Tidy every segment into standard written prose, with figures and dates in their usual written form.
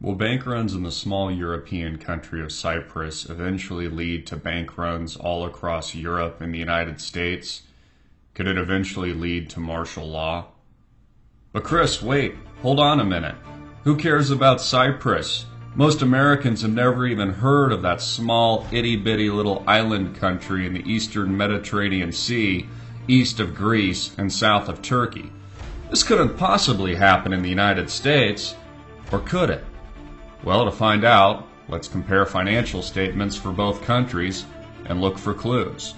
Will bank runs in the small European country of Cyprus eventually lead to bank runs all across Europe and the United States? Could it eventually lead to martial law? But Chris, wait, hold on a minute. Who cares about Cyprus? Most Americans have never even heard of that small, itty-bitty little island country in the eastern Mediterranean Sea, east of Greece and south of Turkey. This couldn't possibly happen in the United States, or could it? Well, to find out, let's compare financial statements for both countries and look for clues.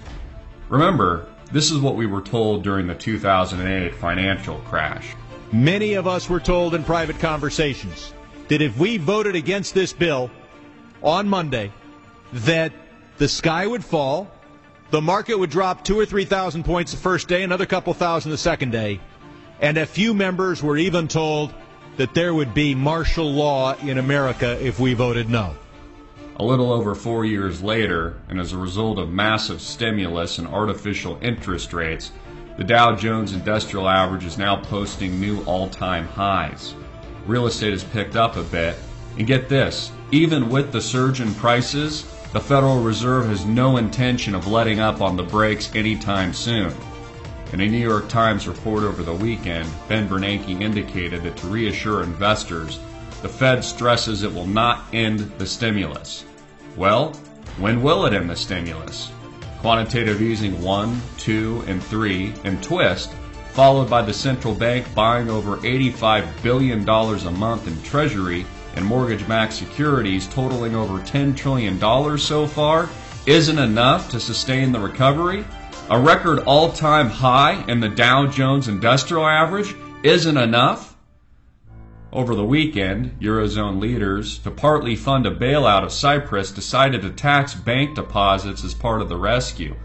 Remember, this is what we were told during the 2008 financial crash. Many of us were told in private conversations that if we voted against this bill on Monday, that the sky would fall, the market would drop 2,000 or 3,000 points the first day, another couple thousand the second day, and a few members were even told that there would be martial law in America if we voted no. A little over 4 years later, and as a result of massive stimulus and artificial interest rates, the Dow Jones Industrial Average is now posting new all-time highs. Real estate has picked up a bit, and get this, even with the surge in prices, the Federal Reserve has no intention of letting up on the brakes anytime soon. In a New York Times report over the weekend, Ben Bernanke indicated that to reassure investors, the Fed stresses it will not end the stimulus. Well, when will it end the stimulus? Quantitative easing 1, 2, and 3, and twist, followed by the central bank buying over $85 billion a month in Treasury and mortgage-backed securities totaling over $10 trillion so far, isn't enough to sustain the recovery? A record all-time high in the Dow Jones Industrial Average isn't enough? Over the weekend, Eurozone leaders, to partly fund a bailout of Cyprus, decided to tax bank deposits as part of the rescue.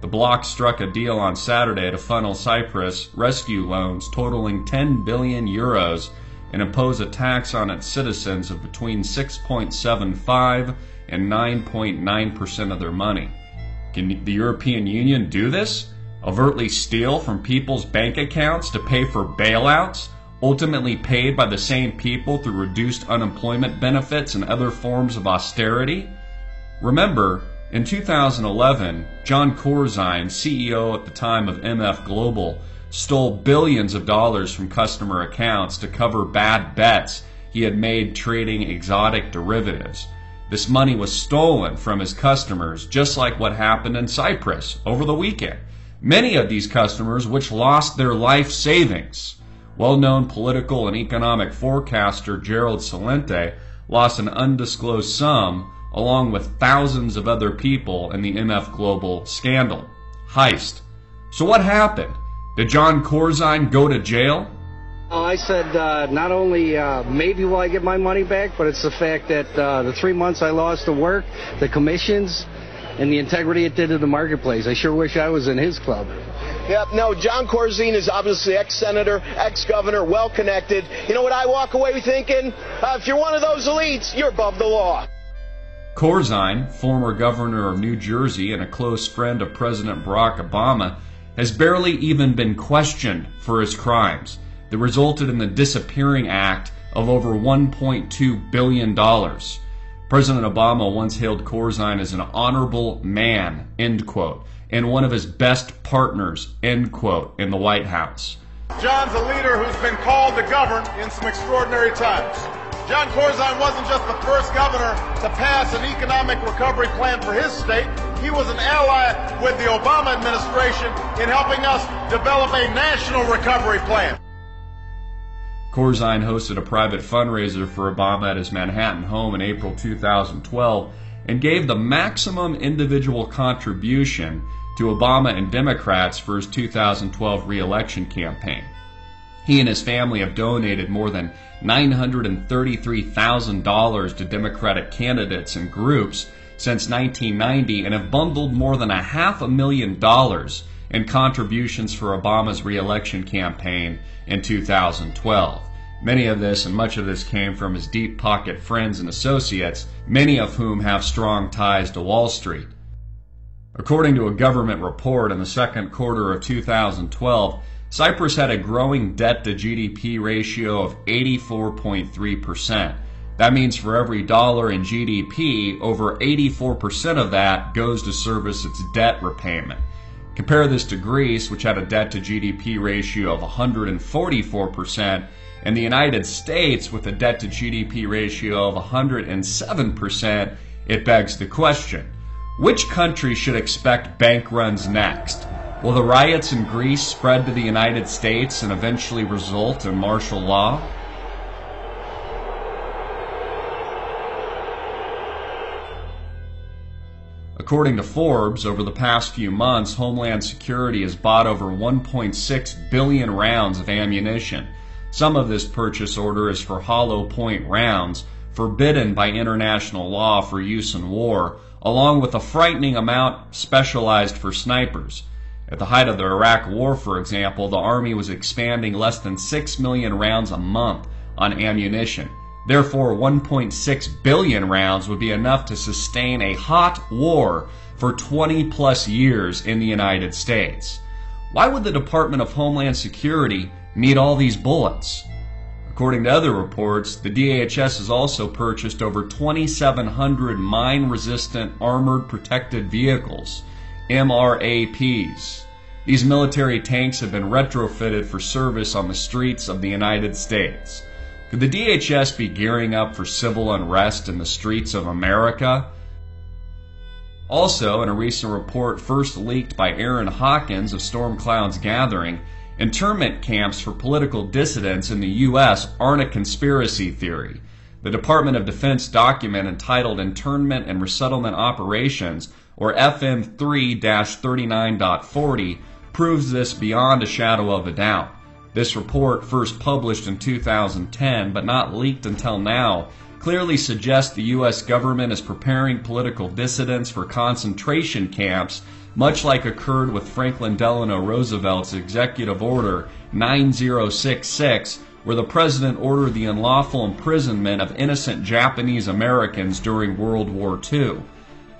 The bloc struck a deal on Saturday to funnel Cyprus rescue loans totaling 10 billion euros and impose a tax on its citizens of between 6.75 and 9.9% of their money. Can the European Union do this? Overtly steal from people's bank accounts to pay for bailouts, ultimately paid by the same people through reduced unemployment benefits and other forms of austerity? Remember, in 2011, John Corzine, CEO at the time of MF Global, stole billions of dollars from customer accounts to cover bad bets he had made trading exotic derivatives. This money was stolen from his customers, just like what happened in Cyprus over the weekend. Many of these customers which lost their life savings. Well-known political and economic forecaster Gerald Celente lost an undisclosed sum along with thousands of other people in the MF Global scandal. Heist. So what happened? Did John Corzine go to jail? I said not only maybe will I get my money back, but it's the fact that the 3 months I lost to work, the commissions, and the integrity it did to the marketplace. I sure wish I was in his club. Yeah, no, John Corzine is obviously ex-senator, ex-governor, well-connected. You know what I walk away thinking? If you're one of those elites, you're above the law. Corzine, former governor of New Jersey and a close friend of President Barack Obama, has barely even been questioned for his crimes that resulted in the disappearing act of over $1.2 billion. President Obama once hailed Corzine as an honorable man, end quote, and one of his best partners, end quote, in the White House. John's a leader who's been called to govern in some extraordinary times. John Corzine wasn't just the first governor to pass an economic recovery plan for his state. He was an ally with the Obama administration in helping us develop a national recovery plan. Corzine hosted a private fundraiser for Obama at his Manhattan home in April 2012 and gave the maximum individual contribution to Obama and Democrats for his 2012 re-election campaign. He and his family have donated more than $933,000 to Democratic candidates and groups since 1990 and have bundled more than $500,000 in contributions for Obama's re-election campaign in 2012. Many of this and much of this came from his deep pocket friends and associates, many of whom have strong ties to Wall Street. According to a government report in the second quarter of 2012, Cyprus had a growing debt-to-GDP ratio of 84.3%, That means for every dollar in GDP, over 84% of that goes to service its debt repayment. Compare this to Greece, which had a debt to GDP ratio of 144%, and the United States with a debt to GDP ratio of 107%. It begs the question, which country should expect bank runs next? Will the riots in Greece spread to the United States and eventually result in martial law? According to Forbes, over the past few months, Homeland Security has bought over 1.6 billion rounds of ammunition. Some of this purchase order is for hollow point rounds, forbidden by international law for use in war, along with a frightening amount specialized for snipers. At the height of the Iraq War, for example, the Army was expanding less than 6 million rounds a month on ammunition. Therefore, 1.6 billion rounds would be enough to sustain a hot war for 20-plus years in the United States. Why would the Department of Homeland Security need all these bullets? According to other reports, the DHS has also purchased over 2,700 mine-resistant armored protected vehicles, MRAPs. These military tanks have been retrofitted for service on the streets of the United States. Could the DHS be gearing up for civil unrest in the streets of America? Also, in a recent report first leaked by Aaron Hawkins of Storm Cloud's Gathering, internment camps for political dissidents in the U.S. aren't a conspiracy theory. The Department of Defense document entitled Internment and Resettlement Operations, or FM 3-39.40, proves this beyond a shadow of a doubt. This report, first published in 2010 but not leaked until now, clearly suggests the U.S. government is preparing political dissidents for concentration camps, much like occurred with Franklin Delano Roosevelt's Executive Order 9066, where the president ordered the unlawful imprisonment of innocent Japanese Americans during World War II.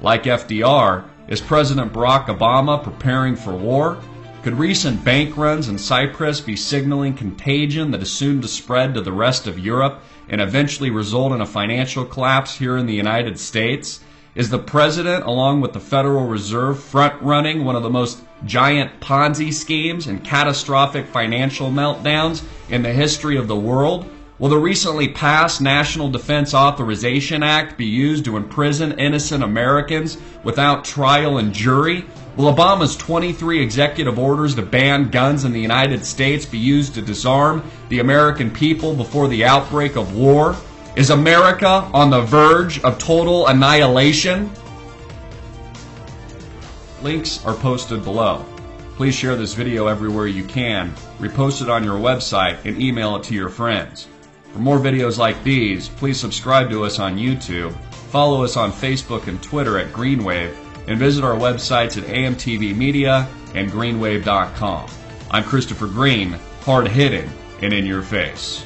Like FDR, is President Barack Obama preparing for war? Could recent bank runs in Cyprus be signaling contagion that is soon to spread to the rest of Europe and eventually result in a financial collapse here in the United States? Is the president, along with the Federal Reserve, front-running one of the most giant Ponzi schemes and catastrophic financial meltdowns in the history of the world? Will the recently passed National Defense Authorization Act be used to imprison innocent Americans without trial and jury? Will Obama's 23 executive orders to ban guns in the United States be used to disarm the American people before the outbreak of war? Is America on the verge of total annihilation? Links are posted below. Please share this video everywhere you can, repost it on your website, and email it to your friends. For more videos like these, please subscribe to us on YouTube, follow us on Facebook and Twitter at Greenwave, and visit our websites at AMTV Media and greenwave.com. I'm Christopher Green, hard-hitting and in your face.